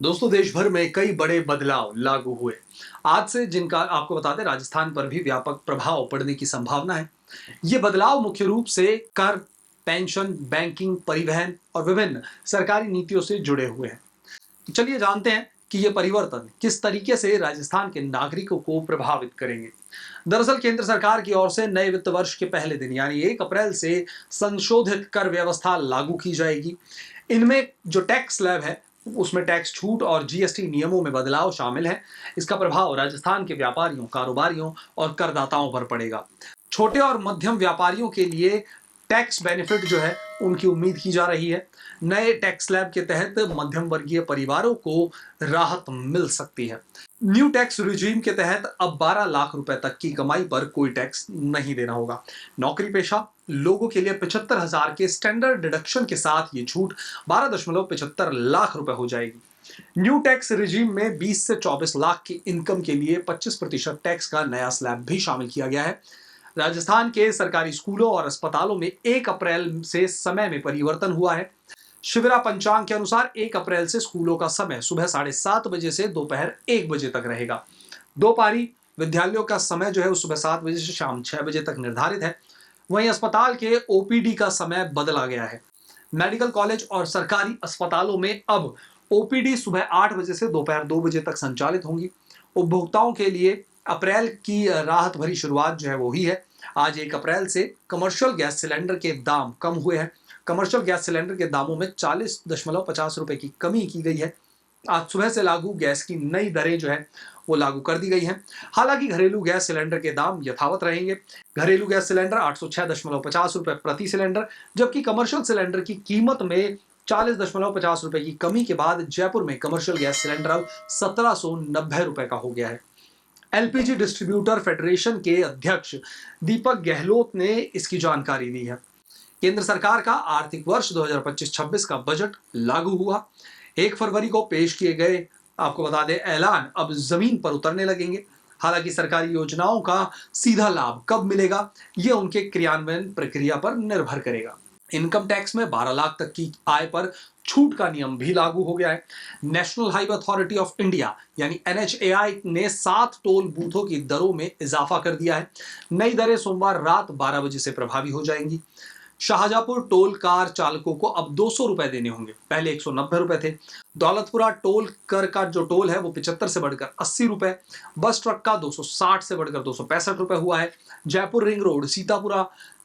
दोस्तों, देश भर में कई बड़े बदलाव लागू हुए आज से, जिनका आपको बता दें राजस्थान पर भी व्यापक प्रभाव पड़ने की संभावना है। ये बदलाव मुख्य रूप से कर, पेंशन, बैंकिंग, परिवहन और विभिन्न सरकारी नीतियों से जुड़े हुए हैं। तो चलिए जानते हैं कि ये परिवर्तन किस तरीके से राजस्थान के नागरिकों को प्रभावित करेंगे। दरअसल केंद्र सरकार की ओर से नए वित्त वर्ष के पहले दिन यानी 1 अप्रैल से संशोधित कर व्यवस्था लागू की जाएगी। इनमें जो टैक्स स्लैब है उसमें टैक्स छूट और जीएसटी नियमों में बदलाव शामिल है। इसका प्रभाव राजस्थान के व्यापारियों, कारोबारियों और करदाताओं पर पड़ेगा। छोटे और मध्यम व्यापारियों के लिए टैक्स बेनिफिट जो है उनकी उम्मीद की जा रही है। नए टैक्स स्लैब के तहत मध्यम वर्गीय परिवारों को राहत मिल सकती है। न्यू टैक्स रिजीम के तहत अब 12 लाख रुपए तक की कमाई पर कोई टैक्स नहीं देना होगा। नौकरी पेशा लोगों के लिए 75,000 के स्टैंडर्ड डिडक्शन के साथ ये छूट 12.75 लाख रुपए हो जाएगी। न्यू टैक्स रिजीम में 20 से 24 लाख की इनकम के लिए 25% टैक्स का नया स्लैब भी शामिल किया गया है। राजस्थान के सरकारी स्कूलों और अस्पतालों में 1 अप्रैल से समय में परिवर्तन हुआ है। शिविरा पंचांग के अनुसार 1 अप्रैल से स्कूलों का समय सुबह 7:30 बजे से दोपहर 1 बजे तक रहेगा। दो पारी विद्यालयों का समय जो है वो सुबह 7 बजे से शाम 6 बजे तक निर्धारित है। वहीं अस्पताल के ओपीडी का समय बदला गया है। मेडिकल कॉलेज और सरकारी अस्पतालों में अब ओपीडी सुबह 8 बजे से दोपहर 2 बजे तक संचालित होंगी। उपभोक्ताओं के लिए अप्रैल की राहत भरी शुरुआत जो है वो ही है। आज 1 अप्रैल से कमर्शियल गैस सिलेंडर के दाम कम हुए हैं। कमर्शियल गैस सिलेंडर के दामों में 40.50 रुपए की कमी की गई है। आज सुबह से लागू गैस की नई दरें जो है वो लागू कर दी गई हैं। हालांकि घरेलू गैस सिलेंडर के दाम यथावत रहेंगे। घरेलू गैस सिलेंडर 806.50 रुपए प्रति सिलेंडर, जबकि कमर्शियल सिलेंडर की कीमत में 40.50 रुपए की कमी के बाद जयपुर में कमर्शियल गैस सिलेंडर अब 1790 रुपए का हो गया है। एलपीजी डिस्ट्रीब्यूटर फेडरेशन के अध्यक्ष दीपक गहलोत ने इसकी जानकारी दी है। केंद्र सरकार का आर्थिक वर्ष 2025-26 का बजट लागू हुआ। 1 फरवरी को पेश किए गए आपको बता दें ऐलान अब जमीन पर उतरने लगेंगे। हालांकि सरकारी योजनाओं का सीधा लाभ कब मिलेगा यह उनके क्रियान्वयन प्रक्रिया पर निर्भर करेगा। इनकम टैक्स में 12 लाख तक की आय पर छूट का नियम भी लागू हो गया है। National highway authority of India यानी एनएचएआई ने 7 टोल बूथों की दरों में इजाफा कर दिया है। नई दरें सोमवार रात 12 बजे से प्रभावी हो जाएंगी। शाहजहांपुर टोल कार चालकों को अब 200 रुपए देने होंगे, पहले 190 रुपए थे। दौलतपुरा टोल कर का जो टोल है वो 75 से बढ़कर 80 रुपए। बस ट्रक का 260 से बढ़कर 265 रुपए हुआ है। Jaipur ring road Sitapura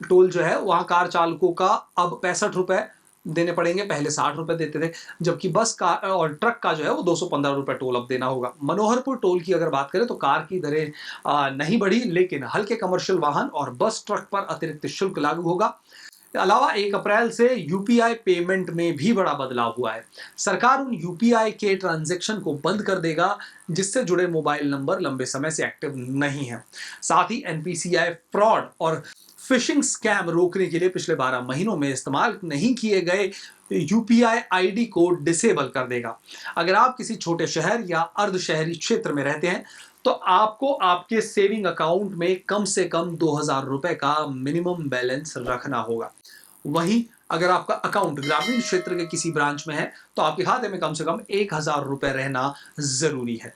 toll जो है वहां कार चालकों का अब 65 रुपए देने पड़ेंगे, पहले 60 रुपए देते थे। जबकि बस का और ट्रक का जो है वो 215 रुपए टोल अब देना होगा। मनोहरपुर टोल की अगर बात करें तो कार की दरें नहीं बढ़ी, लेकिन हल्के कमर्शियल वाहन और बस ट्रक पर अतिरिक्त शुल्क लागू होगा। अलावा 1 अप्रैल से यूपीआई पेमेंट में भी बड़ा बदलाव हुआ है। सरकार उन यूपीआई के ट्रांजैक्शन को बंद कर देगा जिससे जुड़े मोबाइल नंबर लंबे समय से एक्टिव नहीं है। साथ ही एनपीसीआई फ्रॉड और फिशिंग स्कैम रोकने के लिए पिछले 12 महीनों में इस्तेमाल नहीं किए गए यूपीआई आईडी को डिसेबल कर देगा। अगर आप किसी छोटे शहर या अर्ध शहरी क्षेत्र में रहते हैं तो आपको आपके सेविंग अकाउंट में कम से कम 2,000 रुपए का मिनिमम बैलेंस रखना होगा। वहीं अगर आपका अकाउंट ग्रामीण क्षेत्र के किसी ब्रांच में है तो आपके खाते में कम से कम 1,000 रुपए रहना जरूरी है।